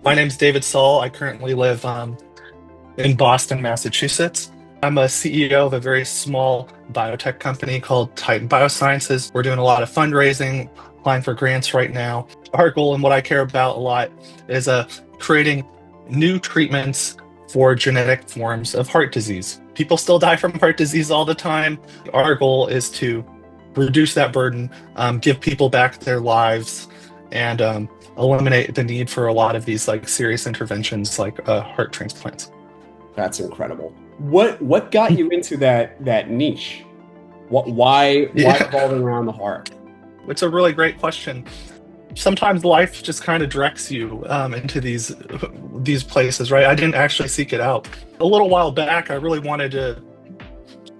My name's David Saul. I currently live in Boston, Massachusetts. I'm a CEO of a very small biotech company called Titan Biosciences. We're doing a lot of fundraising, applying for grants right now. Our goal and what I care about a lot is creating new treatments for genetic forms of heart disease. People still die from heart disease all the time. Our goal is to reduce that burden, give people back their lives, and eliminate the need for a lot of these like serious interventions like heart transplants. That's incredible. What got you into that niche? Why Yeah, revolving around the heart? it's a really great question. Sometimes life just kind of directs you into these places, right? I didn't actually seek it out. A little while back, I really wanted to.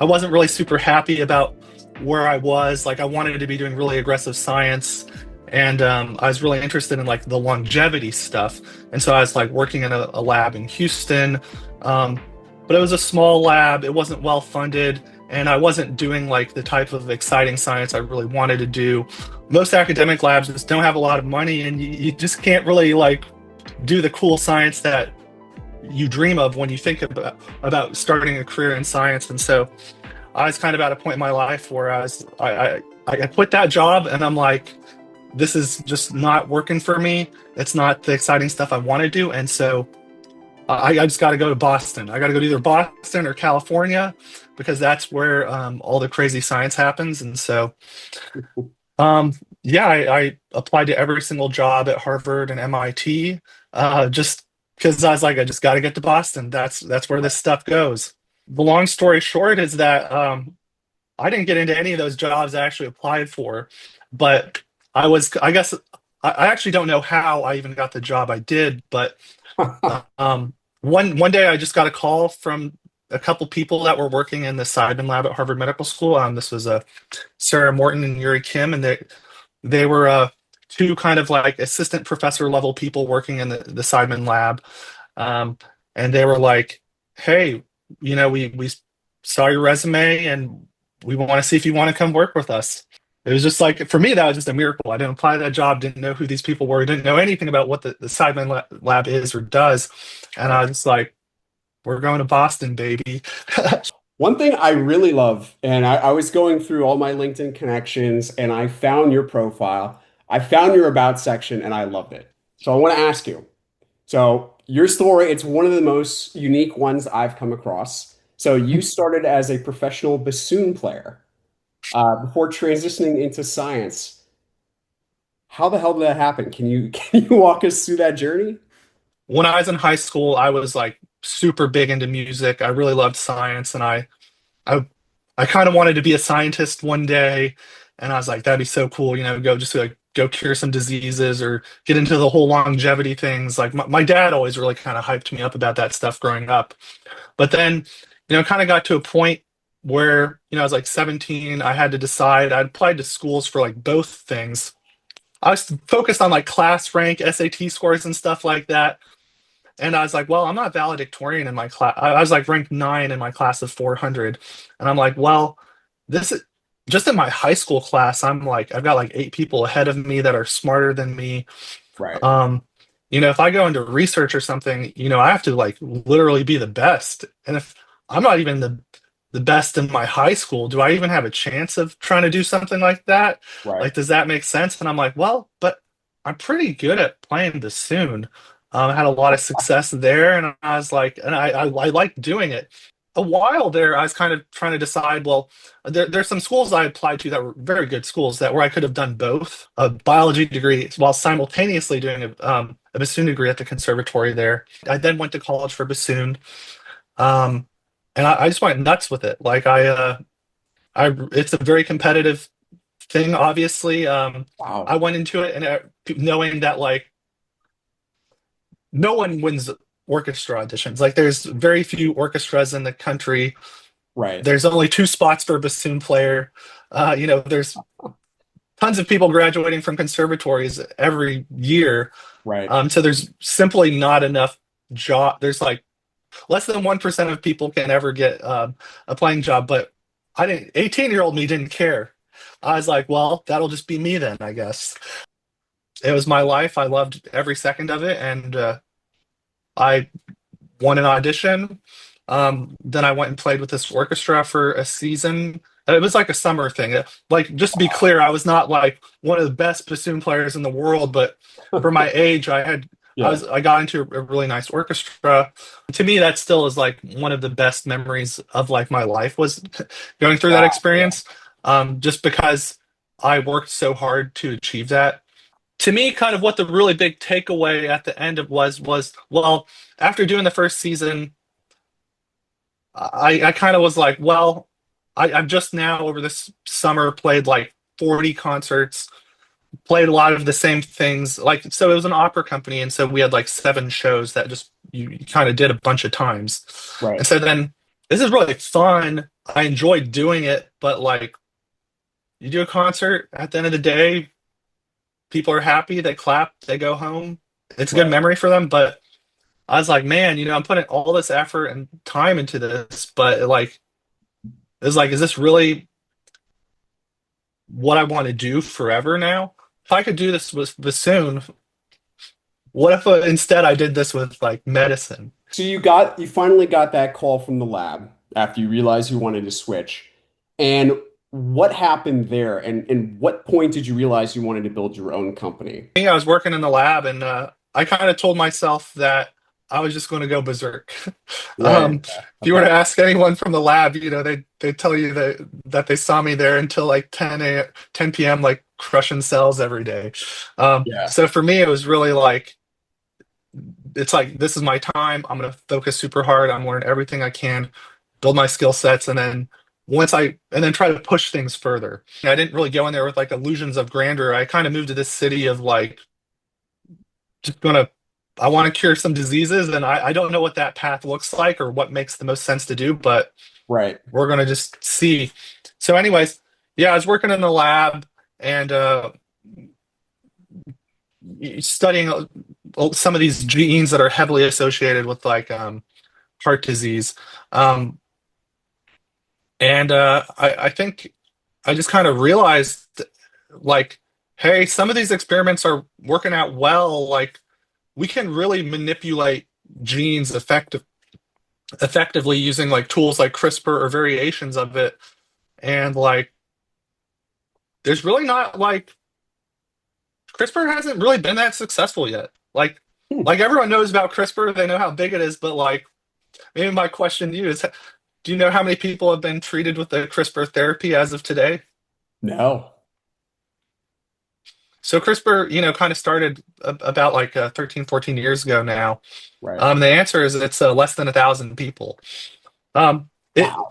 I wasn't really super happy about where I was. Like, I wanted to be doing really aggressive science, and I was really interested in like the longevity stuff. And so I was like working in a lab in Houston, um, but it was a small lab. It wasn't well funded, and I wasn't doing like the type of exciting science I really wanted to do. Most academic labs just don't have a lot of money, and you just can't really like do the cool science that you dream of when you think about starting a career in science. And so I was kind of at a point in my life where I quit that job, and I'm like, this is just not working for me. It's not the exciting stuff I want to do. And so I just got to go to Boston. I got to go to either Boston or California because that's where all the crazy science happens. And so, um, yeah, I applied to every single job at Harvard and MIT, just because I was like, I just got to get to Boston. That's where this stuff goes. The long story short is that I didn't get into any of those jobs I actually applied for, but I guess, I actually don't know how I even got the job I did, but um, one day I just got a call from a couple people that were working in the Seidman lab at Harvard Medical School. This was Sarah Morton and Yuri Kim, and they were two kind of like assistant professor level people working in the Seidman lab. Um, and they were like, "Hey, we saw your resume, and we want to see if you want to come work with us." It was just like, for me, that was just a miracle. I didn't apply to that job, didn't know who these people were, didn't know anything about what the Sidemen Lab is or does. And I Right. was just like, we're going to Boston, baby. One thing I really love, and I was going through all my LinkedIn connections and I found your profile. I found your about section and I loved it. So I want to ask you. So your story, it's one of the most unique ones I've come across. So you started as a professional bassoon player before transitioning into science. How the hell did that happen? Can you walk us through that journey? When I was in high school, I was like super big into music. I really loved science, and I, I kind of wanted to be a scientist one day. And I was like, that'd be so cool, go just like go cure some diseases or get into the whole longevity things. Like my dad always really kind of hyped me up about that stuff growing up. But then, kind of got to a point where, I was like 17. I had to decide. I applied to schools for like both things. I was focused on like class rank, SAT scores, and stuff like that. And I was like, well, I'm not valedictorian in my class. I was like ranked nine in my class of 400. And I'm like, well, this is just in my high school class. I'm like, I've got like eight people ahead of me that are smarter than me. Right. Um, if I go into research or something, I have to like literally be the best. And if I'm not even the best in my high school, do I even have a chance of trying to do something like that? Right. Like, does that make sense? And I'm like, well, but I'm pretty good at playing bassoon. I had a lot of success there, and I was like, and I like doing it. A while there, I was kind of trying to decide. Well, there's some schools I applied to that were very good schools that where I could have done both a biology degree while simultaneously doing a bassoon degree at the conservatory there. I then went to college for bassoon, um, and I just went nuts with it. Like it's a very competitive thing. Obviously, I Wow. went into it and knowing that like no one wins orchestra auditions. Like there's very few orchestras in the country. Right. There's only two spots for a bassoon player. There's tons of people graduating from conservatories every year. Right. So there's simply not enough job. There's like less than 1% of people can ever get a playing job. But I didn't. 18-year-old me didn't care. I was like, well, that'll just be me then, I guess. It was my life. I loved every second of it, and I won an audition. Then I went and played with this orchestra for a season. It was like a summer thing. Like, just to be clear, I was not like one of the best bassoon players in the world, but for my age, Yeah. I got into a really nice orchestra. To me, that still is like one of the best memories of like my life was going through that Yeah. experience. Just because I worked so hard to achieve that. To me, kind of what the really big takeaway at the end of was, well, after doing the first season, I kind of was like, well, I've just now over this summer played like 40 concerts, played a lot of the same things. Like, so it was an opera company, and so we had like 7 shows that just you kind of did a bunch of times. Right. And so then this is really fun. I enjoyed doing it, but like you do a concert at the end of the day, people are happy, they clap, they go home. It's a good Right. memory for them, but I was like, man, I'm putting all this effort and time into this, but like, it's like, is this really what I want to do forever now? If I could do this with bassoon, what if instead I did this with like medicine? So you finally got that call from the lab after you realized you wanted to switch. And what happened there? And what point did you realize you wanted to build your own company? I was working in the lab, and I kind of told myself that I was just going to go berserk. Right. If you were Okay. to ask anyone from the lab, they tell you that they saw me there until like 10 p.m. like crushing cells every day. Yeah. So for me, it was really like it's like this is my time. I'm going to focus super hard. I'm learning everything I can, build my skill sets, and then try to push things further. I didn't really go in there with like illusions of grandeur. I kind of moved to this city of like just gonna I want to cure some diseases, and I don't know what that path looks like or what makes the most sense to do, but Right. we're gonna just see. So, anyways, yeah, I was working in the lab and studying some of these genes that are heavily associated with like heart disease. Um, and I think I just kind of realized like, hey, some of these experiments are working out well. Like, we can really manipulate genes effectively using like tools like CRISPR or variations of it. And like, there's really not like CRISPR hasn't really been that successful yet. Hmm. Like everyone knows about CRISPR, they know how big it is, but like maybe my question to you is, do you know how many people have been treated with the CRISPR therapy as of today? No. So CRISPR, kind of started about like 13, 14 years ago now. Right. The answer is it's less than 1,000 people. It Wow.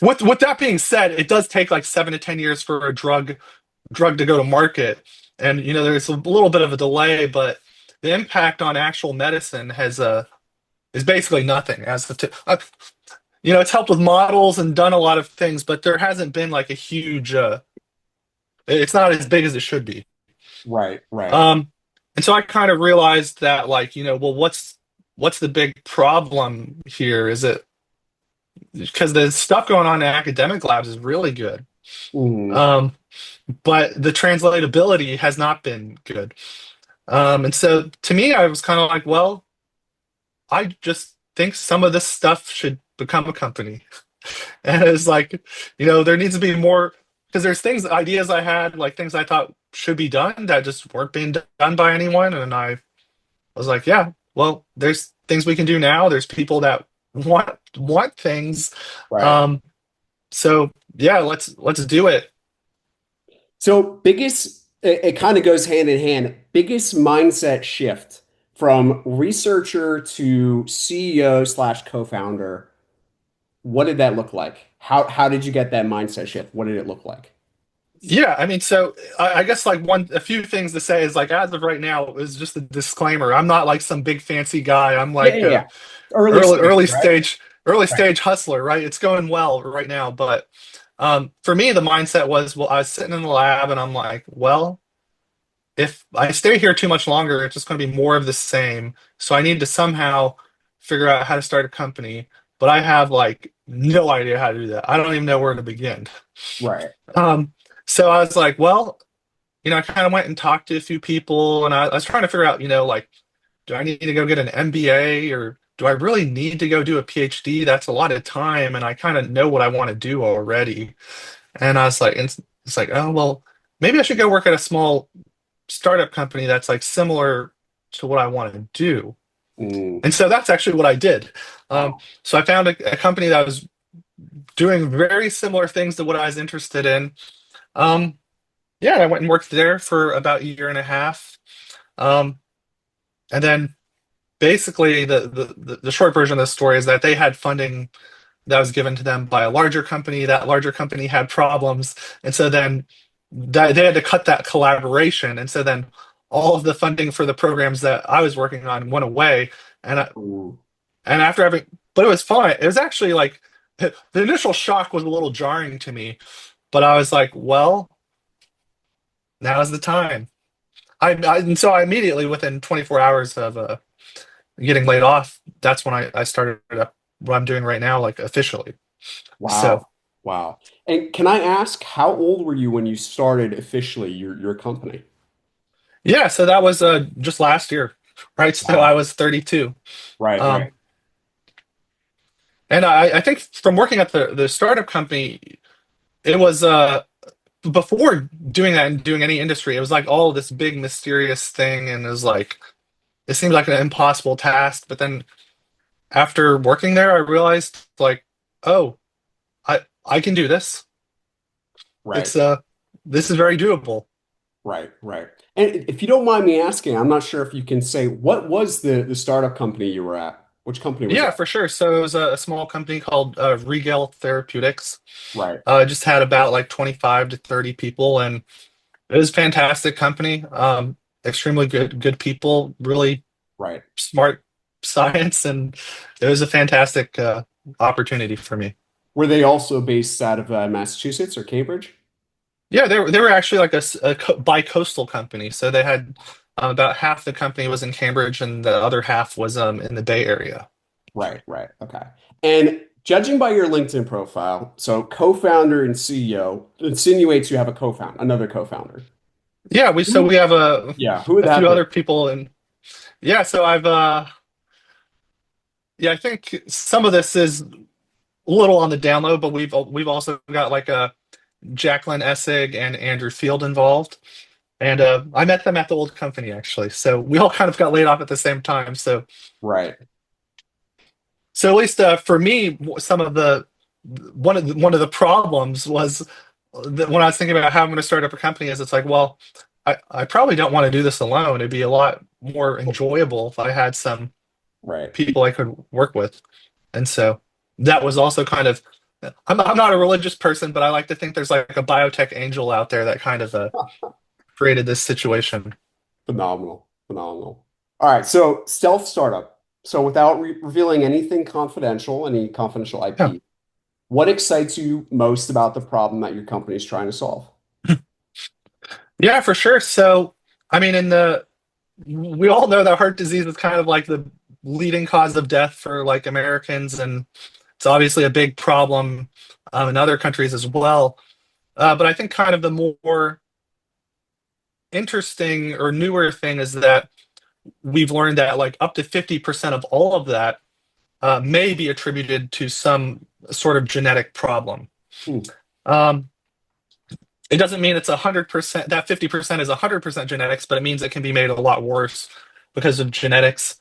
with that being said, it does take like 7 to 10 years for a drug to go to market, and there's a little bit of a delay, but the impact on actual medicine is basically nothing as of it's helped with models and done a lot of things, but there hasn't been like a huge. It's not as big as it should be. Right. Right. Um, and so I kind of realized that, like, well, what's the big problem here? Is it because the stuff going on in academic labs is really good, Mhm. um, but the translatability has not been good. And so to me, I was kind of like, well, I just think some of this stuff should become a company. And it's like, there needs to be more because there's ideas I had, like things I thought should be done that just weren't being done by anyone. And I was like, yeah, well, there's things we can do now. There's people that want things. Right. Um, so yeah, let's do it. So it kind of goes hand in hand. Biggest mindset shift from researcher to CEO slash co-founder. What did that look like? How did you get that mindset shift? What did it look like? Yeah, I mean, so I guess like a few things to say is like as of right now is just a disclaimer. I'm not like some big fancy guy. I'm Yeah, like yeah, a yeah. Early early stage, early right? stage early Right. stage hustler, right? It's going well right now, but for me the mindset was, well, I was sitting in the lab and I'm like, well, if I stay here too much longer, it's just going to be more of the same. So I need to somehow figure out how to start a company, but I have like no idea how to do that. I don't even know where to begin. Right. Um, so I was like, well, I kind of went and talked to a few people, and I was trying to figure out, like do I need to go get an MBA, or do I really need to go do a PhD? That's a lot of time, and I kind of know what I want to do already. And I was like, it's like, oh, well, maybe I should go work at a small startup company that's like similar to what I want to do. Mm, And so that's actually what I did. Um, wow. so I found a company that was doing very similar things to what I was interested in. Um, yeah, I went and worked there for about a year and a half. Um, and then basically the short version of the story is that they had funding that was given to them by a larger company. That larger company had problems, and so then they had to cut that collaboration. And so then all of the funding for the programs that I was working on went away. And Mm, and after having, but it was fine. It was actually like the initial shock was a little jarring to me, but I was like, well, now's the time. And so I immediately, within 24 hours of getting laid off, that's when I started up what I'm doing right now, like officially. So wow. Wow. And can I ask, how old were you when you started officially your company? yeah, so that was just last year, right? So I Wow. was 32. Right, Um, right, and I think from working at the startup company, it was before doing that and doing any industry, it was like all this big mysterious thing, and it was like it seemed like an impossible task. But then after working there, I realized like, oh, I can do this. right, It's this is very doable. right, right. And if you don't mind me asking, I'm not sure if you can say what was the startup company you were at? Which company was Yeah, that? for sure. So it was a small company called Regal Therapeutics. Right, Just had about like 25 to 30 people, and it was a fantastic company. Extremely good people, really right. smart science, and it was a fantastic opportunity for me. Were they also based out of Massachusetts or Cambridge? Yeah, they were actually like a bi-coastal company. So they had about half the company was in Cambridge, and the other half was in the Bay Area. Right, right. Okay. And judging by your LinkedIn profile, so co-founder and CEO insinuates you have a co-founder, another co-founder. Yeah, we Who- have Yeah, who would a that few be? other people, and yeah, so I've yeah, I think some of this is a little on the down low, but we've also got like Jacqueline Essig and Andrew Field involved. And I met them at the old company actually. So we all kind of got laid off at the same time. Right, So at least for me, some of the one of the problems was that when I was thinking about how I'm going to start up a company, is it's like, well, I probably don't want to do this alone. It'd be a lot more enjoyable if I had some right. people I could work with. And so that was also kind of, I'm not a religious person, but I like to think there's like a biotech angel out there that kind of created this situation. Phenomenal, phenomenal. All right, so stealth startup. So without re revealing anything confidential, any confidential Yeah. IP, what excites you most about the problem that your company is trying to solve? Yeah, for sure. So, I mean, we all know that heart disease is kind of like the leading cause of death for like Americans, and it's obviously a big problem in other countries as well. But I think kind of the more interesting or newer thing is that we've learned that like up to 50% of all of that may be attributed to some sort of genetic problem. Hmm, Um, it doesn't mean it's 100%, that 50% is 100% genetics, but it means it can be made a lot worse because of genetics.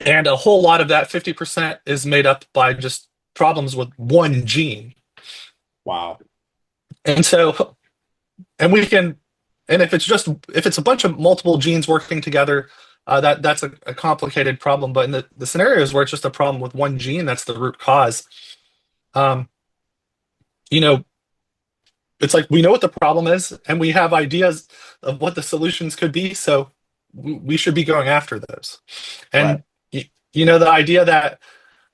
And a whole lot of that 50% is made up by just problems with one gene. wow. And so, and we can, and if it's a bunch of multiple genes working together, that's a complicated problem. But in the scenarios where it's just a problem with one gene, that's the root cause. Um, you know, it's like we know what the problem is, and we have ideas of what the solutions could be. So we should be going after those. Right. And the idea that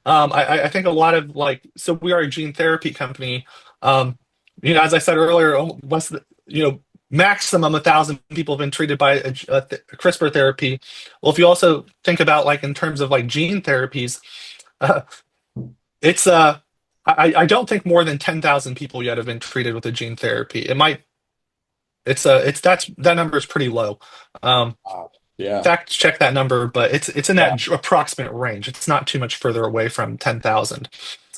I think a lot of like, so we are a gene therapy company. Um, as I said earlier, once maximum 1,000 people have been treated by a CRISPR therapy. Well, if you also think about like in terms of like gene therapies, uh, it's I don't think more than 10,000 people yet have been treated with a gene therapy. It might it's that number is pretty low. Um, Wow. Yeah. Fact check that number, but it's in Yeah. that approximate range. It's not too much further away from 10,000,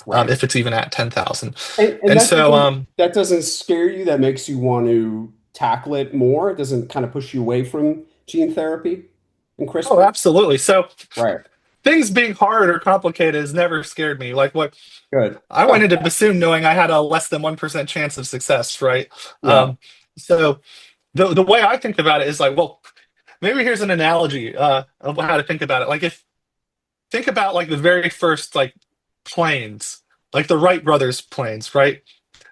Right. if it's even at 10,000. And And so, that doesn't scare you. That makes you want to tackle it more. It doesn't kind of push you away from gene therapy and oh, CRISPR. absolutely. So Right. things being hard or complicated has never scared me. Like what Good. I went into bassoon knowing I had a less than 1% chance of success, right? Yeah. So the way I think about it is like, well, maybe here's an analogy of how to think about it. Like if think about like the very first like planes, like the Wright brothers planes, right?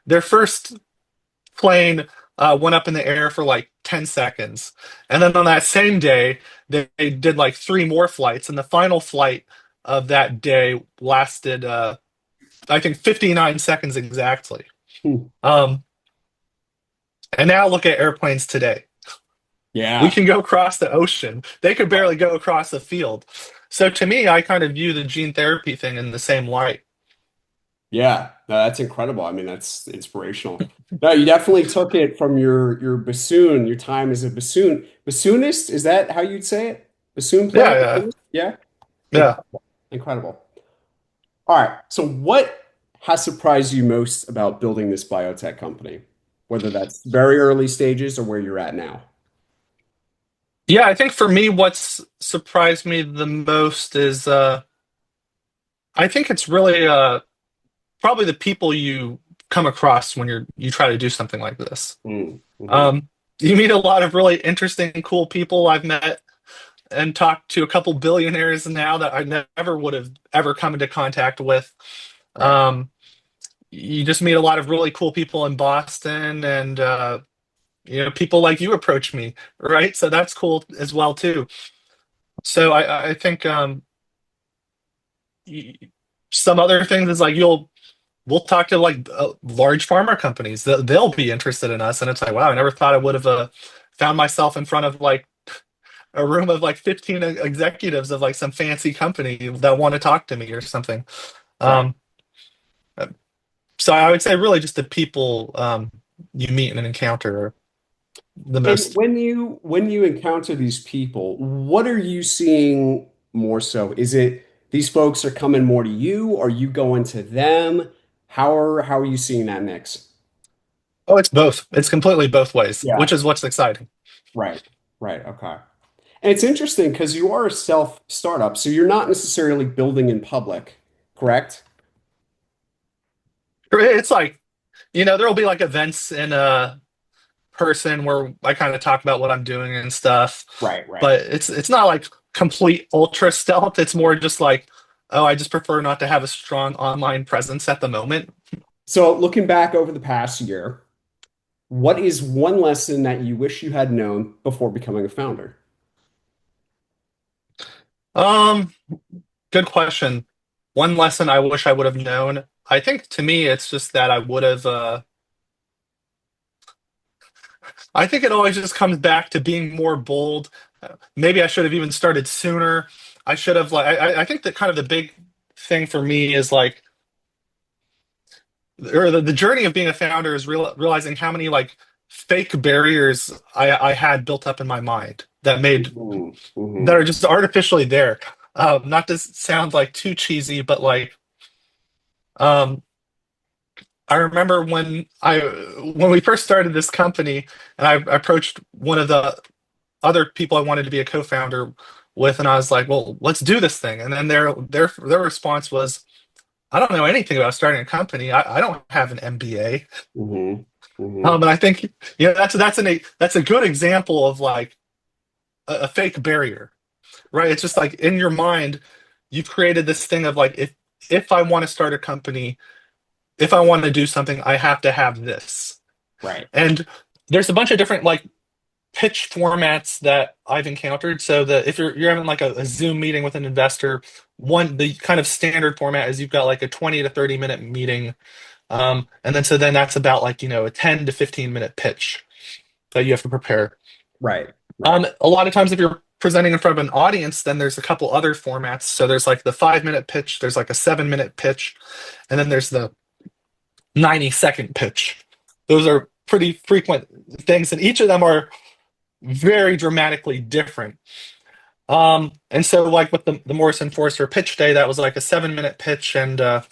Their first plane went up in the air for like 10 seconds. And then on that same day, they did like three more flights. And the final flight of that day lasted, I think, 59 seconds exactly. Hmm. Um, and now look at airplanes today. We Yeah. can go across the ocean. They could barely go across the field. So to me, I kind of view the gene therapy thing in the same light. Yeah. No, that's incredible. I mean, that's inspirational. No, you definitely took it from your bassoon, your time as a bassoonist. Is that how you'd say it? Bassoon player? Yeah, yeah, Yeah. yeah. Incredible. Incredible. All right. So what has surprised you most about building this biotech company? Whether that's very early stages or where you're at now. Yeah, I think for me, what's surprised me the most is I think it's really probably the people you come across when you try to do something like this. Mm, hmm. Um, you meet a lot of really interesting, cool people. I've met and talked to a couple billionaires now that I never would have ever come into contact with. Right. Um, you just meet a lot of really cool people in Boston, and people like you approach me, right? So that's cool as well too. So I think y- some other things is like we'll talk to like large pharma companies. They'll be interested in us, and it's like, wow, I never thought I would have found myself in front of like a room of like 15 executives of like some fancy company that want to talk to me or something. Right. Um, so I would say really just the people you meet and encounter are the And most. when you encounter these people, what are you seeing more so? Is it these folks are coming more to you, or you going to them? How are you seeing that mix? Oh, it's both. It's completely both ways, Yeah. which is what's exciting. Right. Right. Okay. And it's interesting because you are a self startup, so you're not necessarily building in public, correct? It's like, there will be like events in person where I kind of talk about what I'm doing and stuff, Right, right. but it's not like complete ultra stealth. It's more just like, oh, I just prefer not to have a strong online presence at the moment. So looking back over the past year, what is one lesson that you wish you had known before becoming a founder? Um, Good question. One lesson I wish I would have known. I think to me, it's just that I would have. I think it always just comes back to being more bold. Maybe I should have even started sooner. I should have like. I think that kind of the big thing for me is like, or the journey of being a founder is realizing how many like fake barriers I had built up in my mind Mhm, that mhm. are just artificially there. Not to sound like too cheesy, but like um, I remember when we first started this company, and I approached one of the other people I wanted to be a co-founder with, and I was like, "Well, let's do this thing." And then their response was, "I don't know anything about starting a company. I don't have an MBA." Hmm. Hmm. And I think that's a good example of like a fake barrier, right? It's just like in your mind, you've created this thing of like if I want to start a company, if I want to do something, I have to have this. Right. And there's a bunch of different like pitch formats that I've encountered. So that if you're having like a Zoom meeting with an investor, the kind of standard format is you've got like a 20 to 30 minute meeting. And then that's about like, a 10 to 15 minute pitch that you have to prepare. Right. Right. A lot of times if you're presenting in front of an audience, then there's a couple other formats. So there's like the 5 minute pitch, there's like a 7 minute pitch, and then there's the 90-second pitch. Those are pretty frequent things, and each of them are very dramatically different. And so like with the Morrison Forster pitch day, that was like a 7 minute pitch, and I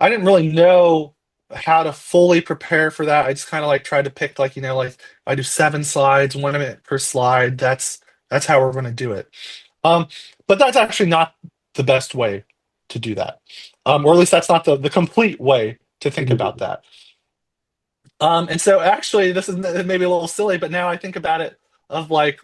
didn't really know how to fully prepare for that. I just kind of like tried to pick like, like I do 7 slides, 1 minute per slide. That's how we're going to do it. Um, but that's actually not the best way to do that. Or at least that's not the complete way to think about Mhm. that. And so actually this is maybe a little silly, but now I think about it of like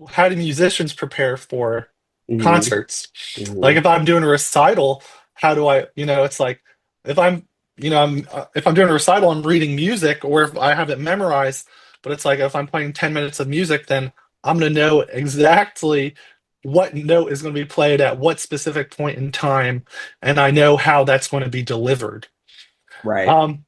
how do musicians prepare for Mhm. concerts? Like Mhm. if I'm doing a recital, how do I, it's like if I'm, if I'm doing a recital, I'm reading music, or if I have it memorized, but it's like if I'm playing 10 minutes of music, then I'm going to know exactly what note is going to be played at what specific point in time, and I know how that's going to be delivered. Right. Um,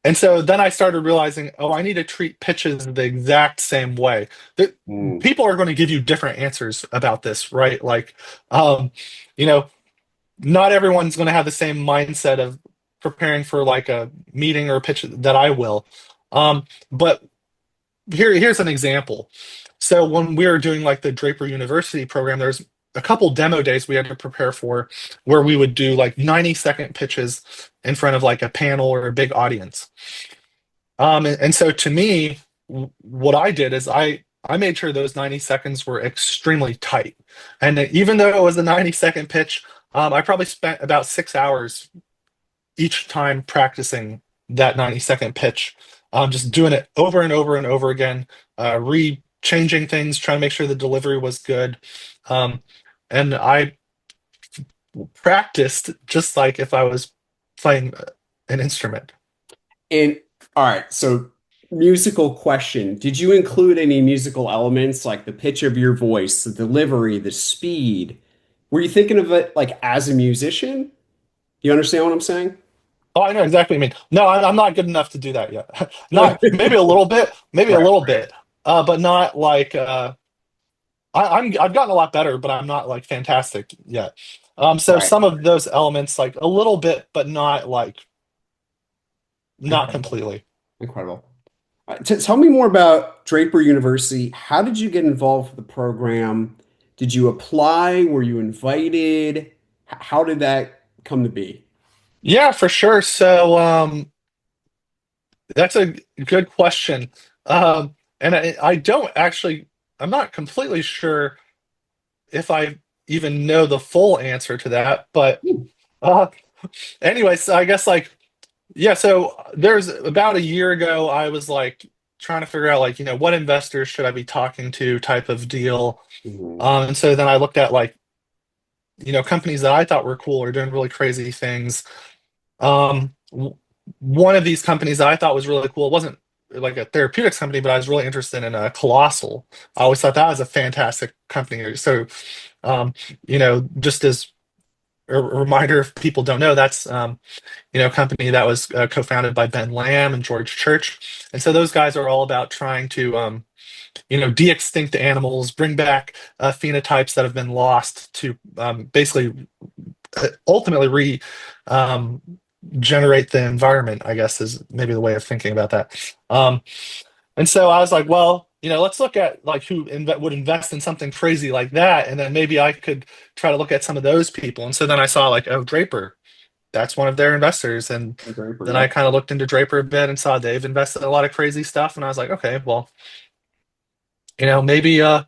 and so then I started realizing, oh, I need to treat pitches the exact same way. That Mm. people are going to give you different answers about this, right? Like, um, you know, not everyone's going to have the same mindset of preparing for like a meeting or a pitch that I will. But here's an example. So when we were doing like the Draper University program, there's a couple demo days we had to prepare for where we would do like 90-second pitches in front of like a panel or a big audience. And so to me, what I did is I made sure those 90 seconds were extremely tight. And even though it was a 90-second pitch, I probably spent about 6 hours each time practicing that 90-second pitch, just doing it over and over and over again, changing things, trying to make sure the delivery was good. Um, and I practiced just like if I was playing an instrument. And all right, so musical question. Did you include any musical elements like the pitch of your voice, the delivery, the speed? Were you thinking of it like as a musician? You understand what I'm saying? Oh, I know exactly what you mean. No, I'm not good enough to do that yet. Not maybe a little bit, maybe a Right, little bit, but not like I've gotten a lot better, but I'm not like fantastic yet. So right. some of those elements, like a little bit, but not like not Incredible. completely. Incredible. Tell me more about Draper University. How did you get involved with the program? Did you apply? Were you invited? How did that come to be? Yeah, for sure. So that's a good question. And I don't actually, I'm not completely sure if I even know the full answer to that, but Hmm. uh, anyways, I guess like yeah, so there's about a year ago, I was like trying to figure out like, what investors should I be talking to type of deal. Mhm. And so then I looked at like, companies that I thought were cool or doing really crazy things. One of these companies that I thought was really cool, it wasn't like a therapeutics company, but I was really interested in Colossal. I always thought that was a fantastic company. So, just as a reminder, if people don't know, that's company that was co-founded by Ben Lamb and George Church. And so those guys are all about trying to, de-extinct animals, bring back phenotypes that have been lost to basically ultimately um, generate the environment, I guess is maybe the way of thinking about that. And so I was like, well, let's look at like who would invest in something crazy like that, and then maybe I could try to look at some of those people. And so then I saw like, oh, Draper, that's one of their investors. And Draper, then I yep. kind of looked into Draper a bit and saw they've invested in a lot of crazy stuff. And I was like, okay, well, maybe I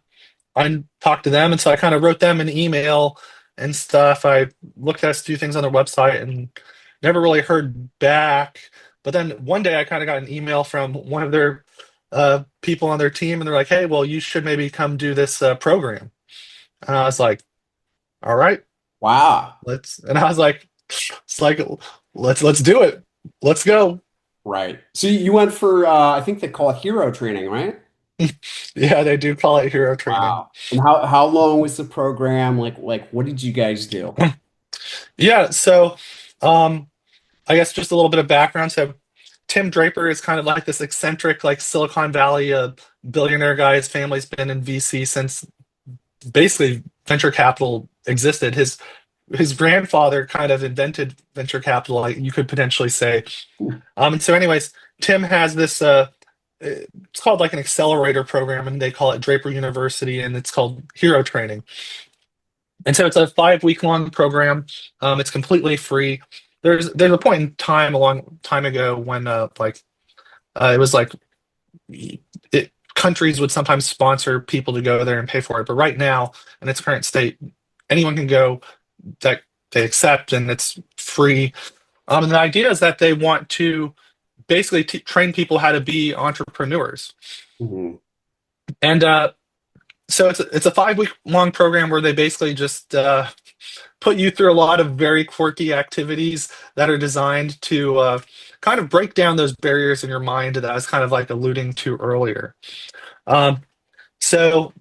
talked to them. And so I kind of wrote them an email and stuff. I looked at a few things on their website and never really heard back. But then one day I kind of got an email from one of their people on their team, and they're like, hey, well, you should maybe come do this program. And I was like, all right, Wow. and I was like, it's like, let's do it. Let's go. Right. So you went for I think they call it hero training, right? Yeah, they do call it hero training. Wow. And how long was the program? Like what did you guys do? Yeah, so um, I guess just a little bit of background. So Tim Draper is kind of like this eccentric, like Silicon Valley billionaire guy. His family's been in VC since basically venture capital existed. His grandfather kind of invented venture capital, like you could potentially say. And so, anyways, Tim has this it's called like an accelerator program, and they call it Draper University, and it's called Hero Training. And so it's a 5 week long program. It's completely free. There's a point in time a long time ago when it was like countries would sometimes sponsor people to go there and pay for it. But right now, in its current state, anyone can go that they accept, and it's free. And the idea is that they want to basically train people how to be entrepreneurs. Hmm. And so it's a 5 week long program where they basically just put you through a lot of very quirky activities that are designed to kind of break down those barriers in your mind that I was kind of like alluding to earlier. Um, so,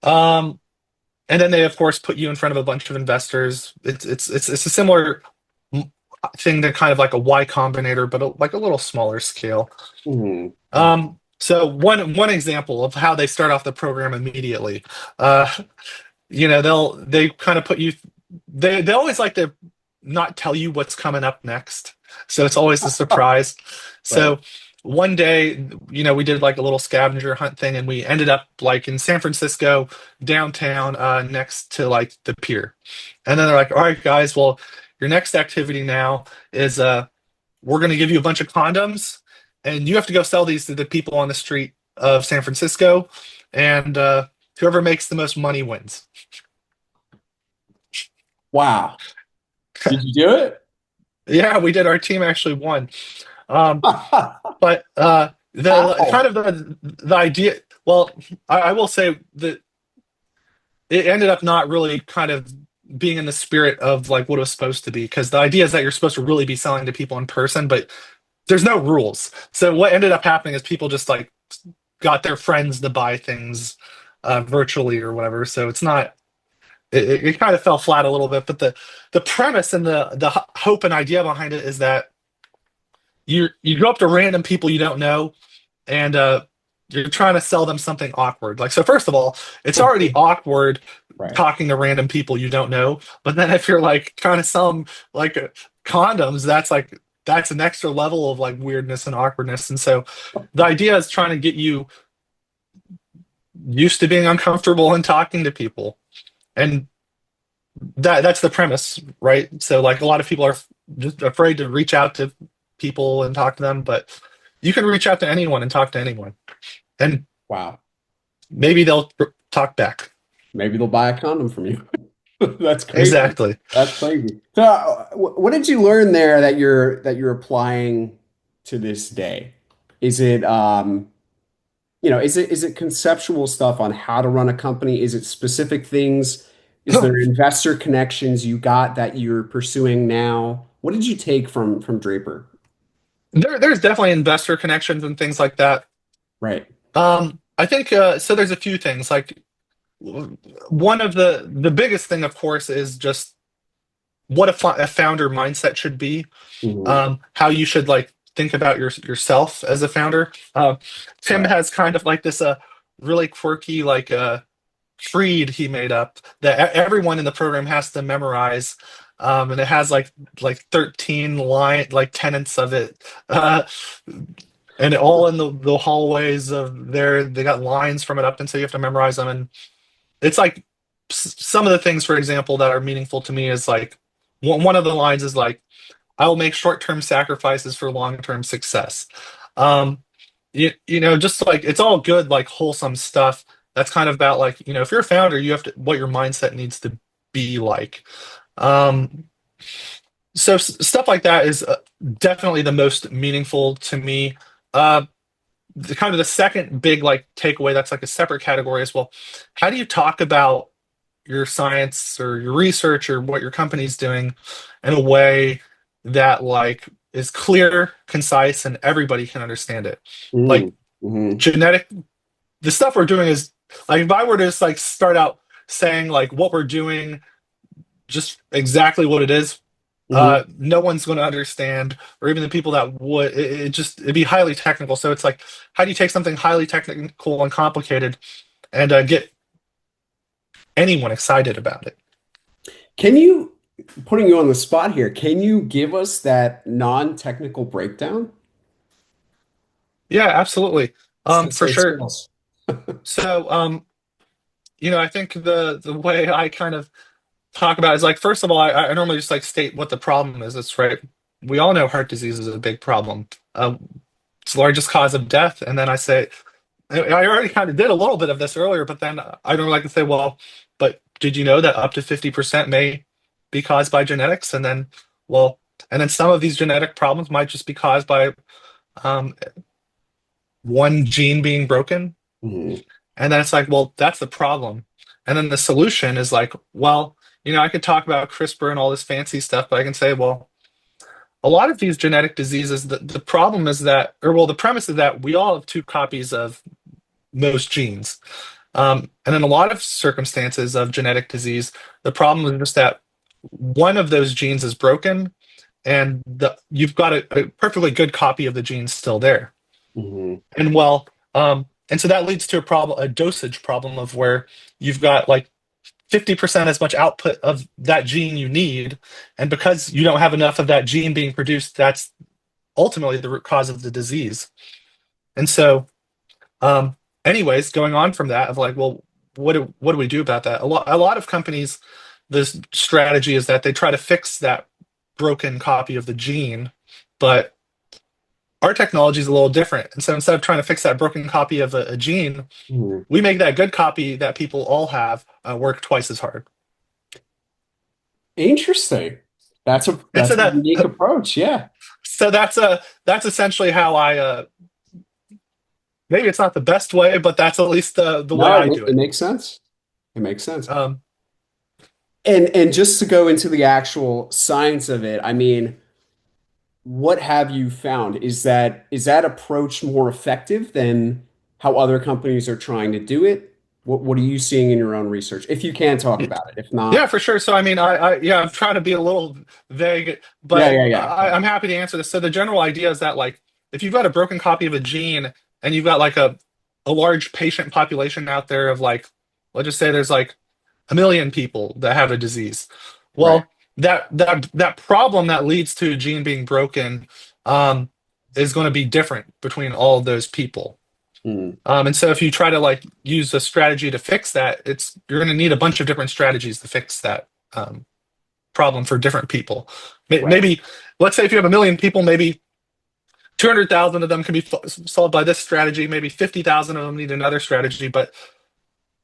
um, and then they of course put you in front of a bunch of investors. It's a similar thing to kind of like a Y Combinator, but like a little smaller scale. Hmm. So one example of how they start off the program immediately. Uh, they kind of put you. They always like to not tell you what's coming up next, so it's always a surprise. Right. So one day, we did like a little scavenger hunt thing, and we ended up like in San Francisco downtown, next to like the pier. And then they're like, "All right, guys, well, your next activity now is we're going to give you a bunch of condoms, and you have to go sell these to the people on the street of San Francisco, and whoever makes the most money wins." Wow. Did you do it? Yeah, we did. Our team actually won. Um, but the How? kind of the idea. Well, I will say that it ended up not really kind of being in the spirit of like what it was supposed to be, because the idea is that you're supposed to really be selling to people in person, but there's no rules. So what ended up happening is people just like got their friends to buy things virtually or whatever. So it's not. It kind of fell flat a little bit, but the premise and the hope and idea behind it is that you go up to random people you don't know, and you're trying to sell them something awkward. Like, so first of all, it's already awkward Right. talking to random people you don't know. But then if you're like trying to sell them like condoms, that's an extra level of like weirdness and awkwardness. And so the idea is trying to get you used to being uncomfortable and talking to people. And that's the premise, right? So like a lot of people are just afraid to reach out to people and talk to them, but you can reach out to anyone and talk to anyone, and Wow. maybe they'll talk back. Maybe they'll buy a condom from you. That's crazy. Exactly. That's crazy. So, what did you learn there that you're applying to this day? Is it is it conceptual stuff on how to run a company? Is it specific things? Is there investor connections you got that you're pursuing now? What did you take from Draper? There's definitely investor connections and things like that. Right. I think so. There's a few things. Like one of the biggest thing, of course, is just what a founder mindset should be. Hmm. How you should like think about yourself as a founder. Tim Right. has kind of like this really quirky like creed he made up that everyone in the program has to memorize. And it has like 13 line like tenets of it. And all in the hallways of there, they got lines from it up, and so you have to memorize them. And it's like some of the things, for example, that are meaningful to me is like one of the lines is like, "I will make short-term sacrifices for long-term success." Um, just like it's all good, like wholesome stuff. That's kind of about like, if you're a founder, you have to what your mindset needs to be like. Um, so stuff like that is definitely the most meaningful to me. The kind of the second big like takeaway that's like a separate category is, well, how do you talk about your science or your research or what your company's doing in a way that like is clear, concise, and everybody can understand it? Like Mm-hmm. genetic, the stuff we're doing is like if I were to just like start out saying like what we're doing, just exactly what it is, Hmm. no one's going to understand, or even the people that would, it'd be highly technical. So it's like, how do you take something highly technical and complicated and get anyone excited about it? Can you, putting you on the spot here, can you give us that non-technical breakdown? Yeah, absolutely. For Sensei sure. skills. So, I think the way I kind of talk about it is like, first of all, I normally just like state what the problem is. It's right. We all know heart disease is a big problem. It's the largest cause of death. And then I say, I already kind of did a little bit of this earlier, but then I don't like to say, well, but did you know that up to 50% may be caused by genetics? Well, and then some of these genetic problems might just be caused by um, one gene being broken. Mhm. And then it's like, well, that's the problem. And then the solution is like, well, I could talk about CRISPR and all this fancy stuff, but I can say, well, a lot of these genetic diseases, the problem is that, or well, the premise is that we all have two copies of most genes. And in a lot of circumstances of genetic disease, the problem is just that one of those genes is broken, and you've got a perfectly good copy of the gene still there. Mhm. And well, and so that leads to a dosage problem of where you've got like 50% as much output of that gene you need, and because you don't have enough of that gene being produced, that's ultimately the root cause of the disease. And so, um, anyways, going on from that of like, well, what do we do about that? A lot of companies, this strategy is that they try to fix that broken copy of the gene, but our technology is a little different. And so instead of trying to fix that broken copy of a gene, Mhm. we make that good copy that people all have work twice as hard. Interesting. And so That's a that unique approach. Yeah. so that's essentially how I maybe it's not the best way, but that's at least the way No, I do it it. makes sense. It makes sense. Um, And just to go into the actual science of it, I mean, what have you found? Is that approach more effective than how other companies are trying to do it? What are you seeing in your own research? If you can talk about it. If yeah, not, for sure. So I mean, yeah, I'm trying to be a little vague, yeah, but yeah, yeah. I'm happy to answer this. So the general idea is that like if you've got a broken copy of a gene and you've got like a large patient population out there of like, let's just say there's like 1 million people that have a disease. Right. Well, that problem that leads to a gene being broken um, is going to be different between all of those people. Mm, And so if you try to like use a strategy to fix that, it's you're going to need a bunch of different strategies to fix that problem for different people. right. Maybe let's say if you have 1 million people, maybe 200,000 of them can be solved by this strategy. Maybe 50,000 of them need another strategy. But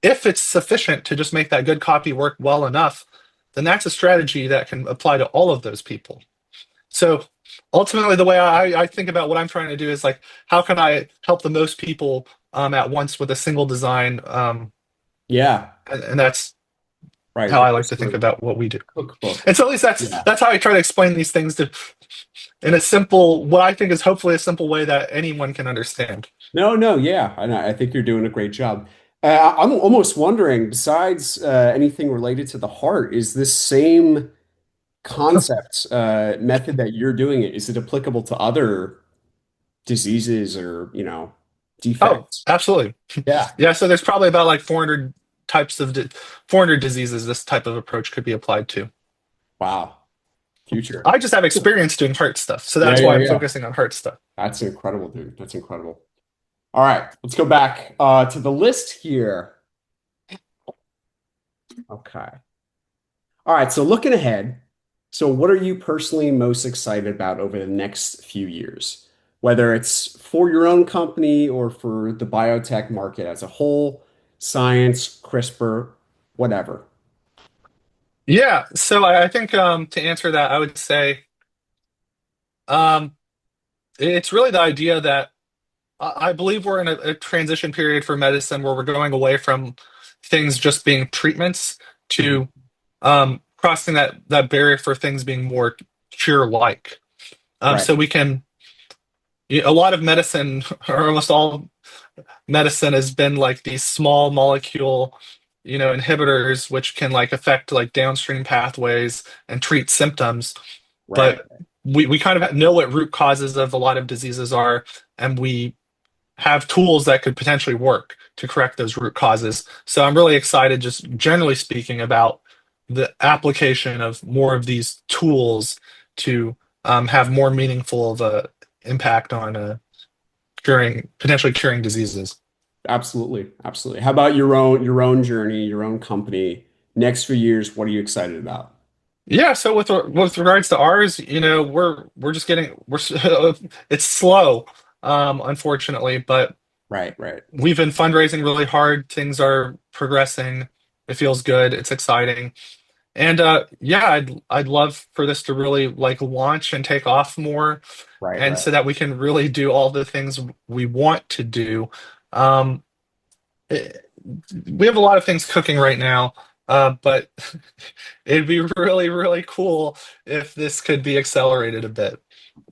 if it's sufficient to just make that good copy work well enough, then that's a strategy that can apply to all of those people. So ultimately, the way I think about what I'm trying to do is like, how can I help the most people at once with a single design? Yeah. And that's Right. how The I like to think CRISPR about what we do. cookbook. And so at least Yeah. that's how I try to explain these things to in a simple, what I think is hopefully a simple way that anyone can understand. No, no, yeah. I think you're doing a great job. I'm almost wondering, besides anything related to the heart, is this same concept method that you're doing it, is it applicable to other diseases or, Oh, defects? absolutely. Yeah. Yeah, so there's probably about like 400 types of 400 diseases this type of approach could be applied to. Wow. Future. I just have experience doing heart stuff, so Yeah, that's yeah, why I'm yeah. focusing on heart stuff. That's incredible, dude. That's incredible. All right, let's go back to the list here. Okay. All right, so looking ahead, so what are you personally most excited about over the next few years? Whether it's for your own company or for the biotech market as a whole, science, CRISPR, whatever. Yeah, so I think to answer that, I would say um, it's really the idea that I believe we're in a transition period for medicine where we're going away from things just being treatments Mhm. to crossing that barrier for things being more cure-like. Right, So we can a lot of medicine, or almost all medicine, has been like these small molecule, inhibitors, which can like affect like downstream pathways and treat symptoms. right, But we kind of know what root causes of a lot of diseases are, and we have tools that could potentially work to correct those root causes. So I'm really excited, just generally speaking, about the application of more of these tools to have more meaningful of a impact on potentially curing diseases. Absolutely. Absolutely. How about your own journey, your own company? Next few years, what are you excited about? Yeah, so with regards to ours, we're just getting it's slow, unfortunately, but Right, right, we've been fundraising really hard. Things are progressing. It feels good. It's exciting. And yeah, I'd love for this to really like launch and take off more, right, and right. so that we can really do all the things we want to do. Um, it- we have a lot of things cooking right now, but it'd be really, really cool if this could be accelerated a bit.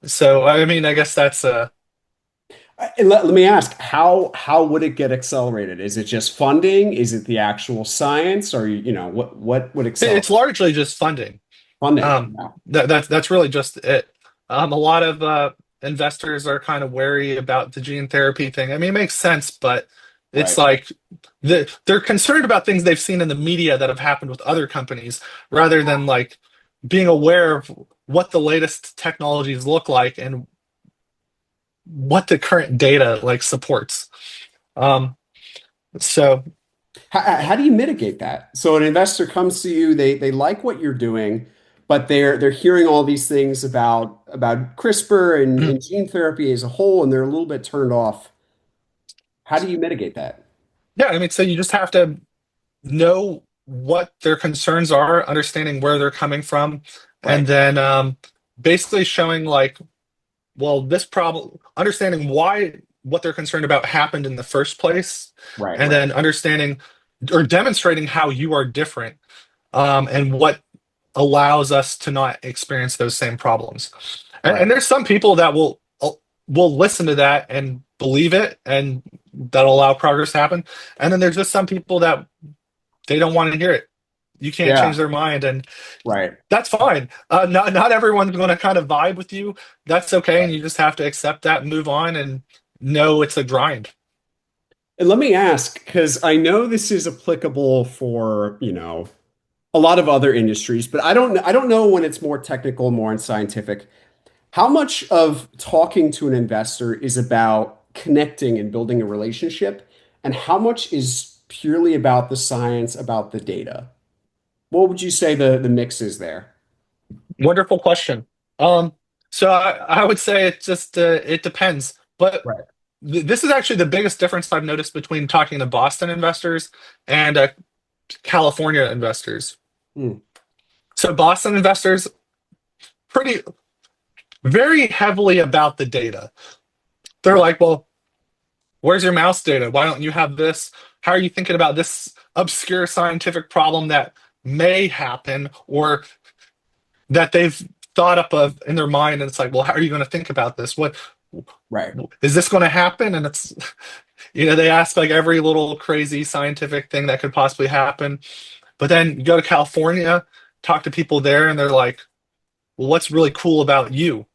So, I mean, I guess that's Let me ask, how would it get accelerated? Is it just funding? Is it the actual science? Or what would it's accelerate largely just funding. funding? Um, Yeah. that's really just it. A lot of investors are kind of wary about the gene therapy thing. I mean, it makes sense, but it's Right, like they're concerned about things they've seen in the media that have happened with other companies, rather than like being aware of what the latest technologies look like and what the current data like supports. Um, so how do you mitigate that? So an investor comes to you, they like what you're doing, but they're hearing all these things about CRISPR and gene therapy as a whole, and they're a little bit turned off. How do you mitigate that? yeah, I mean, so you just have to know what their concerns are, understanding where they're coming from, and Right, then basically showing like, well, this problem, understanding why what they're concerned about happened in the first place, right, and right, then understanding or demonstrating how you are different, and what allows us to not experience those same problems. And right. there's some people that will listen to that and believe it, and that'll allow progress to happen. And then there's just some people that they don't want to hear it. You can't change Yeah, their mind, and right. that's fine. Not everyone's going to kind of vibe with you. That's okay, and Right. you just have to accept that and move on, and know it's a grind. And let me ask, because I know this is applicable for, a lot of other industries, but I don't know when it's more technical, more scientific. How much of talking to an investor is about connecting and building a relationship, and how much is purely about the science, about the data? What would you say the mix is there? Wonderful question. Um, so I would say it depends, but Right. this is actually the biggest difference I've noticed between talking to Boston investors and California investors. Hmm. So Boston investors pretty very heavily about the data. They're Right. like, well, where's your mouse data? Why don't you have this? How are you thinking about this obscure scientific problem that may happen or that they've thought up of in their mind? And it's like, well, how are you going to think about this? What Right. is this going to happen? And it's, they ask like every little crazy scientific thing that could possibly happen. But then you go to California, talk to people there, and they're like, well, what's really cool about you?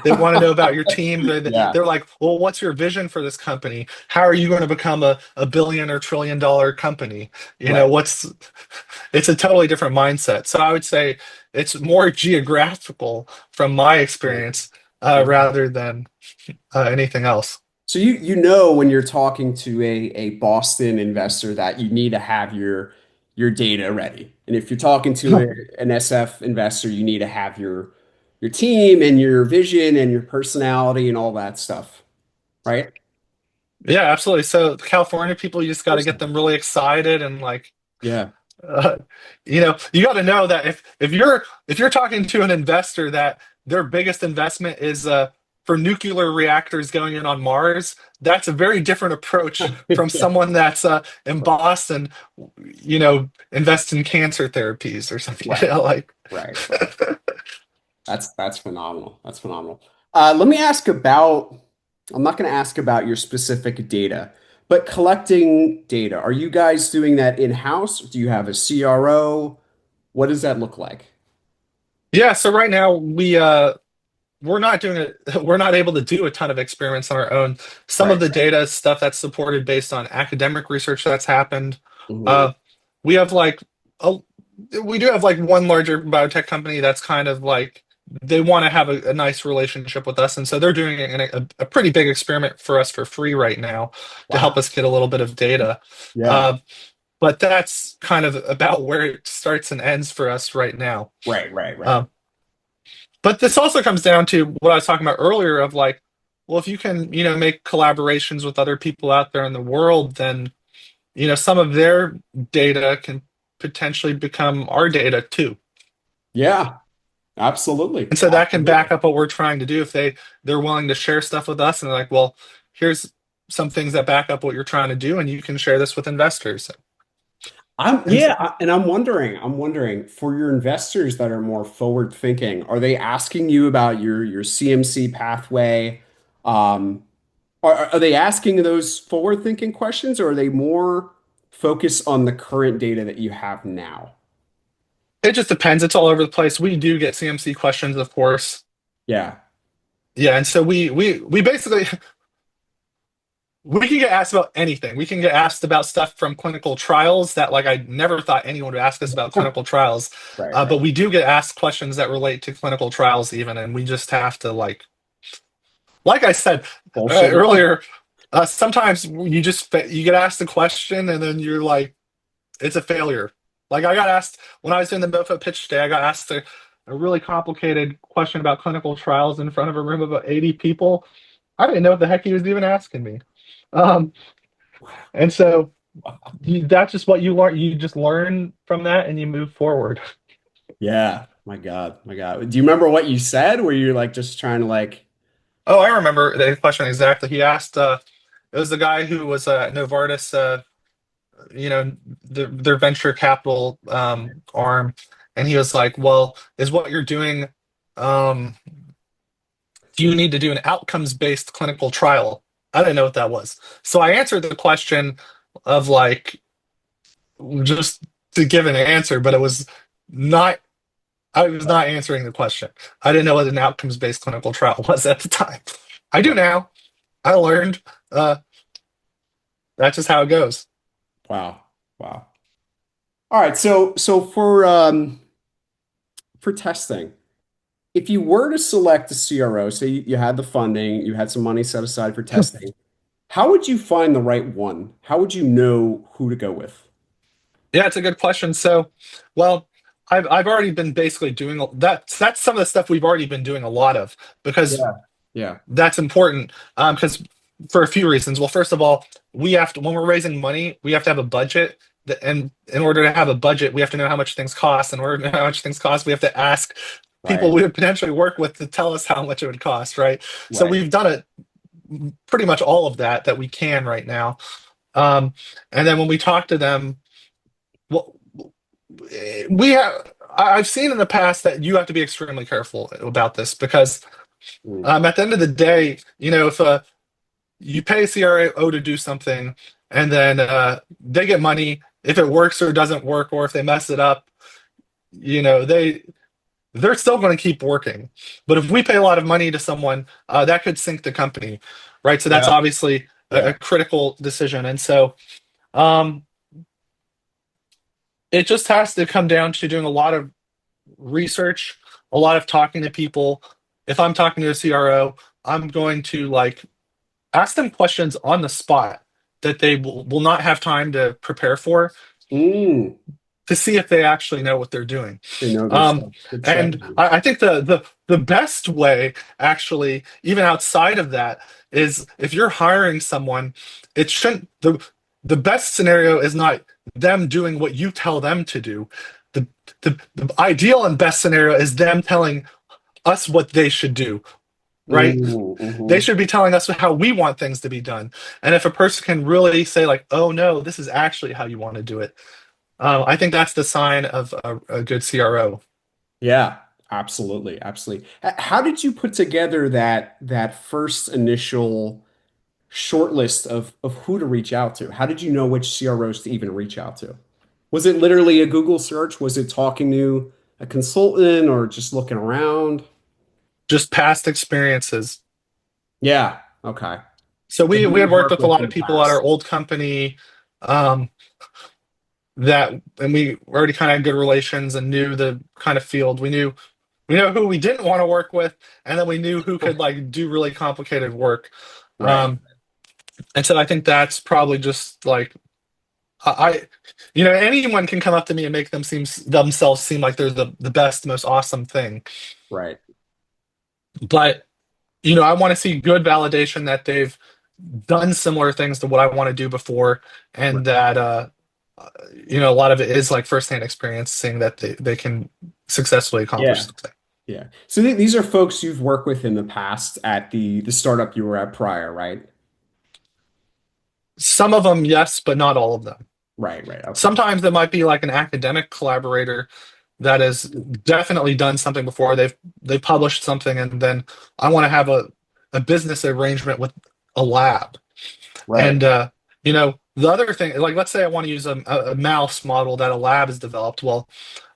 They want to know about your team. Yeah. They're like, well, what's your vision for this company? How are you going to become a billion or trillion dollar company? Right. It's a totally different mindset. So I would say it's more geographical from my Right. experience, Yeah. rather than anything else. So you know when you're talking to a Boston investor that you need to have your data ready. And if you're talking to an SF investor, you need to have your team and your vision and your personality and all that stuff, right? Yeah, absolutely. So the California people, you just got to get Personal. them really excited and like, Yeah. uh, you got to know that if you're talking to an investor that their biggest investment is for nuclear reactors going in on Mars, that's a very different approach from Yeah. someone that's in Boston, invest in cancer therapies or something Right. like. Right. Right. That's phenomenal. That's phenomenal. Let me ask about, I'm not going to ask about your specific data, but collecting data. Are you guys doing that in-house? Do you have a CRO? What does that look like? Yeah, so right now we're not doing it. We're not able to do a ton of experiments on our own. Some of Right. the data is stuff that's supported based on academic research that's happened. Hmm. Uh, we have like a, we do have like one larger biotech company that's kind of like they want to have a nice relationship with us, and so they're doing a pretty big experiment for us for free right now to help Wow. us get a little bit of data. Yeah. Uh, but that's kind of about where it starts and ends for us right now. Right, right, right. Um, but this also comes down to what I was talking about earlier of like, well, if you can, make collaborations with other people out there in the world, then, some of their data can potentially become our data too. Yeah, absolutely. And so that can back Absolutely. up what we're trying to do if they're willing to share stuff with us and they're like, well, here's some things that back up what you're trying to do, and you can share this with investors. And And I'm wondering for your investors that are more forward thinking, are they asking you about your CMC pathway? Um, are they asking those forward thinking questions, or are they more focused on the current data that you have now? it just depends. It's all over the place. We do get CMC questions, of course. Yeah. Yeah, and so we basically we can get asked about anything. We can get asked about stuff from clinical trials that like I never thought anyone would ask us about clinical trials. Right, right. But we do get asked questions that relate to clinical trials even, and we just have to like I said Bullshit it up. earlier, sometimes you get asked a question and then you're like, it's a failure. Like I got asked when I was doing the MoFo pitch day, I got asked a really complicated question about clinical trials in front of a room of about 80 people. I didn't know what the heck he was even asking me. Um, and so that's just what you learn. You just learn from that and you move forward. Yeah. My God. My God. Do you remember what you said? Were you like just trying to like, Oh, I remember the question exactly. He asked, it was the guy who was Novartis, their venture capital arm, and he was like, "Well, is what you're doing? Um, do you need to do an outcomes-based clinical trial?" I didn't know what that was, so I answered the question of like just to give an answer, but it was not. I was not answering the question. I didn't know what an outcomes-based clinical trial was at the time. I do now. I learned. Uh, that's just how it goes. wow, wow. All right. So for testing, if you were to select a CRO, say you had the funding, you had some money set aside for testing, how would you find the right one? How would you know who to go with? Yeah, it's a good question. So, well, I've already been basically doing that's some of the stuff we've already been doing a lot of because Yeah. Yeah. that's important. Because for a few reasons. Well, first of all, we have to when we're raising money, we have to have a budget. And in order to have a budget, we have to know how much things cost. In order to know how much things cost, we have to ask people Right. we would potentially work with to tell us how much it would cost, right? So Right. we've done it pretty much all of that we can right now. And then when we talk to them, well, we have I've seen in the past that you have to be extremely careful about this because Mm. at the end of the day, if you pay a CRO to do something and then they get money, if it works or doesn't work, or if they mess it up, they're still going to keep working. But if we pay a lot of money to someone, that could sink the company, right? So that's Yeah. obviously a Yeah. critical decision, and so. Um, it just has to come down to doing a lot of research, a lot of talking to people. If I'm talking to a CRO, I'm going to like ask them questions on the spot that they will not have time to prepare for Mm. to see if they actually know what they're doing. They know their Um, stuff. Good and strategy. I think the best way, actually, even outside of that, is if you're hiring someone, it shouldn't the best scenario is not them doing what you tell them to do. The ideal and best scenario is them telling us what they should do, right? They Mm-hmm. should be telling us how we want things to be done. And if a person can really say, like, oh no, this is actually how you want to do it, I think that's the sign of a good CRO. Yeah, absolutely, absolutely. How did you put together that first initial short list of who to reach out to? How did you know which CROs to even reach out to? Was it literally a Google search? Was it talking to a consultant or just looking around? Just past experiences. Yeah, okay. So So we who had you've worked worked with a with lot in of the people at our past. old company um, and we already kind of had good relations and knew the kind of field. We knew we know who we didn't want to work with, and then we knew who could like do really complicated work. Right. Um, and so I think that's probably just like I, anyone can come up to me and make themselves seem like they're the best, most awesome thing. Right. But I want to see good validation that they've done similar things to what I want to do before, Right. and that a lot of it is like firsthand experience, seeing that they can successfully accomplish Yeah. something. Yeah. So these are folks you've worked with in the past at the startup you were at prior, right? Some of them, yes, but not all of them. Right. Right. Okay. Sometimes it might be like an academic collaborator that has definitely done something before. They've published something, and then I want to have a business arrangement with a lab. Right. And the other thing, like let's say I want to use a mouse model that a lab has developed. Well,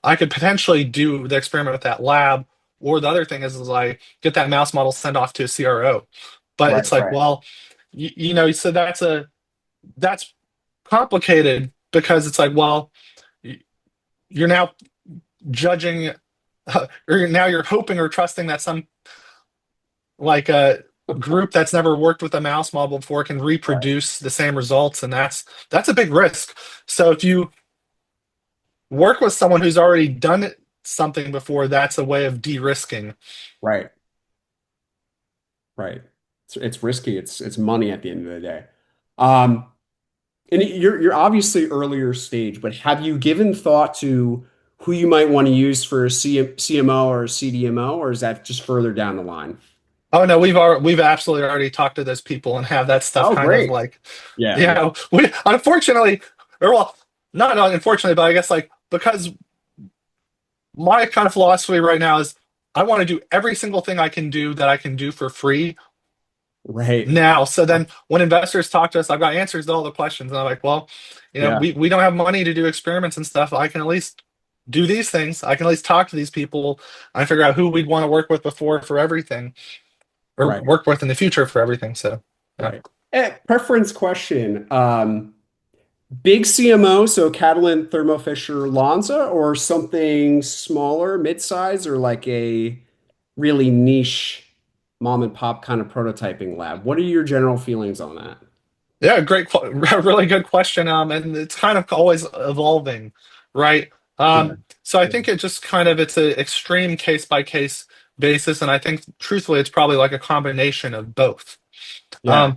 I could potentially do the experiment with that lab, or the other thing is I get that mouse model sent off to a CRO. But Right. it's like, Right. well, so that's complicated because it's like, well, you're now judging, or now you're hoping or trusting that some like a group that's never worked with a mouse model before can Right. reproduce the same results, and that's a big risk. So if you work with someone who's already done something before, that's a way of de-risking. Right. Right. It's risky. It's money at the end of the day. Um, and you're obviously earlier stage, but have you given thought to who you might want to use for a CMO or a CDMO, or is that just further down the line? Oh no, we've absolutely already talked to those people and have that stuff Oh, kind of great. like, Yeah, yeah, we unfortunately, or well, not unfortunately, but I guess like because my kind of philosophy right now is I want to do every single thing I can do that I can do for free right. now. So then when investors talk to us, I've got answers to all the questions. And I'm like, well, Yeah, we don't have money to do experiments and stuff. I can at least do these things. I can at least talk to these people and figure out who we'd want to work with before for everything, or right, work with in the future for everything. So, yeah. right. Preference question. Big CMO, so Catalent, Thermo Fisher, Lonza, or something smaller, mid-size, or like a really niche mom and pop kind of prototyping lab. What are your general feelings on that? Yeah, really good question. And it's kind of always evolving, right? Yeah, So I yeah, think it's an extreme case by case basis, and I think truthfully, it's probably like a combination of both. yeah, Um,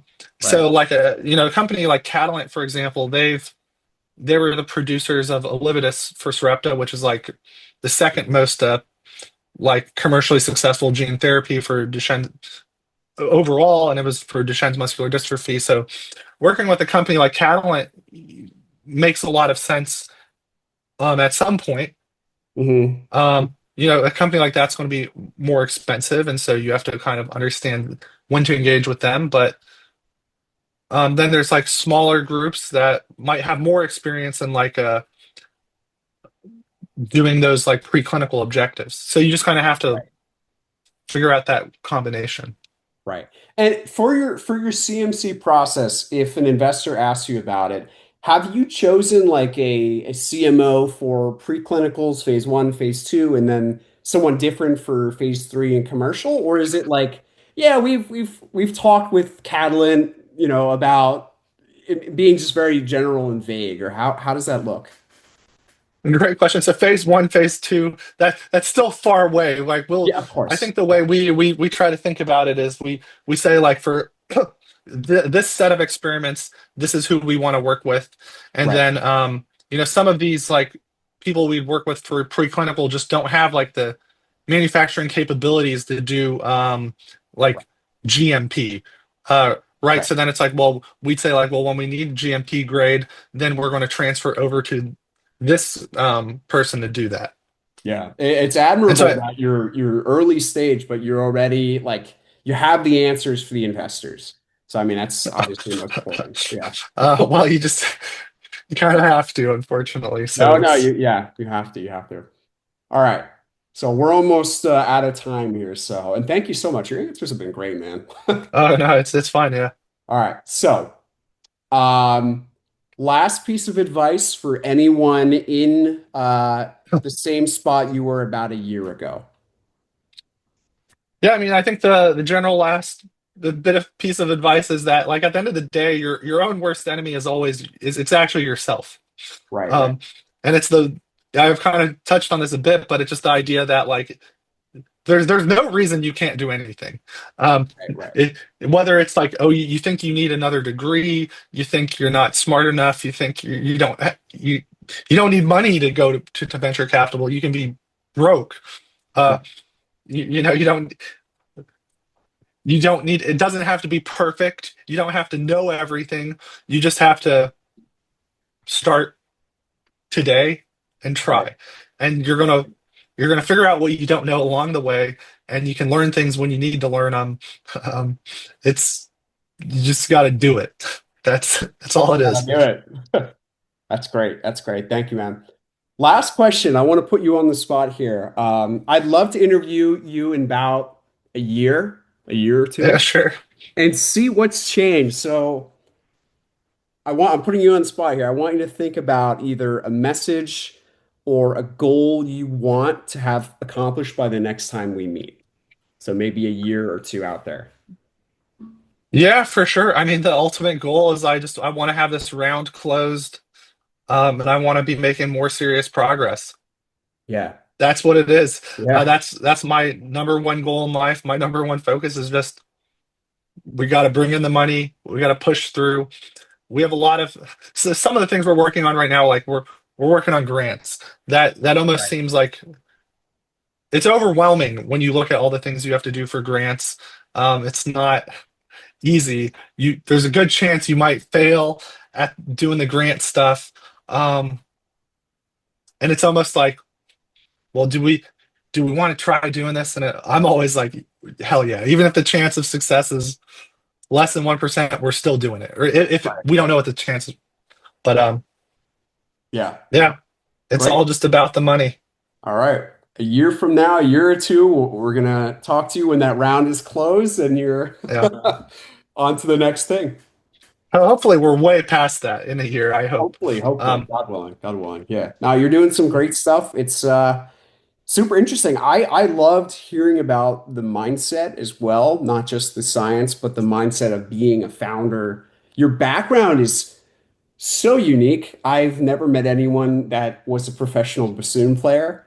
right. so like a company like Catalent, for example, they were the producers of Olividus for Sarepta, which is like the second most like commercially successful gene therapy for Duchenne overall, and it was for Duchenne's muscular dystrophy. So working with a company like Catalent makes a lot of sense at some point. Hmm. A company like that's going to be more expensive, and so you have to kind of understand when to engage with them. But then there's like smaller groups that might have more experience in like doing those like preclinical objectives. So you just kind of have to figure out that combination. Right. And for your CMC process, if an investor asks you about it, have you chosen like a CMO for preclinicals, phase one, phase two, and then someone different for phase three and commercial? Or is it like, yeah, we've talked with Catalent, about it being just very general and vague, or how does that look? Great question. So phase one, phase two, that's still far away. Like Yeah, of I course. think the way we try to think about it is we say like for this set of experiments, this is who we want to work with, and Right, then some of these like people we work with for preclinical just don't have like the manufacturing capabilities to do right, like GMP. Right. right. So then it's like, well, we'd say like, well, when we need GMP grade, then we're going to transfer over to this person to do that. Yeah, it's And so admirable that you're early stage, but you're already like you have the answers for the investors. So I mean, that's obviously the most important. Yeah. well, you kind of have to, unfortunately. So No, no, it's you have to. All right. So we're almost out of time here. So, and thank you so much. Your answers have been great, man. oh no, it's fine. Yeah. All right. So, um, last piece of advice for anyone in the same spot you were about a year ago. Yeah, I mean, I think the general last the bit of piece of advice is that like at the end of the day, your own worst enemy is always is it's actually yourself. Right, right, Um, and it's the I've kind of touched on this a bit, but it's just the idea that like there's no reason you can't do anything. Um, right, right. whether it's like, oh, you think you need another degree, you think you're not smart enough, you think you don't you don't need money to go to venture capital. You can be broke. Yeah, Uh, you know, you don't need it doesn't have to be perfect. You don't have to know everything. You just have to start today and right. try. And you're gonna figure out what you don't know along the way, and you can learn things when you need to learn them. Um, it's you just got to do it. That's all it Gotta is. do it. That's great. That's great. Thank you, man. Last question. I want to put you on the spot here. I'd love to interview you in about a year or Yeah, two, sure. and see what's changed. So I'm putting you on the spot here. I want you to think about either a message or a goal you want to have accomplished by the next time we meet. So maybe a year or two out there. Yeah, for sure. I mean, the ultimate goal is I want to have this round closed, and I want to be making more serious progress. Yeah. That's what it is. Yeah. That's my number one goal in life. My number one focus is just we got to bring in the money. We got to push through. We have a lot of so some of the things we're working on right now. Like we're working on grants. That almost Right. seems like it's overwhelming when you look at all the things you have to do for grants. It's not easy. You there's a good chance you might fail at doing the grant stuff. Um, and it's almost like, well, do we want to try doing this? And I'm always like, hell yeah. Even if the chance of success is less than 1%, we're still doing it. Or if Right. we don't know what the chances, but Yeah. yeah, it's Great. all just about the money. All right. A year from now, a year or two, we're gonna talk to you when that round is closed and you're Yeah. on to the next thing. Hopefully, we're way past that in a year. I hope. Hopefully, hopefully. Um, God willing. God willing. Yeah. Now you're doing some great stuff. It's super interesting. I loved hearing about the mindset as well, not just the science, but the mindset of being a founder. Your background is so unique. I've never met anyone that was a professional bassoon player,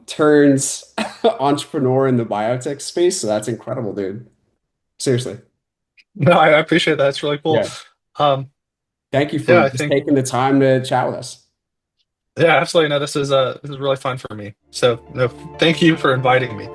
turns entrepreneur in the biotech space. So that's incredible, dude. Seriously. no, I appreciate that. It's really cool. Yeah. Um, Thank you yeah, for I just think. taking the time to chat with us. Yeah, absolutely. No, this is really fun for me. So, no, thank you for inviting me.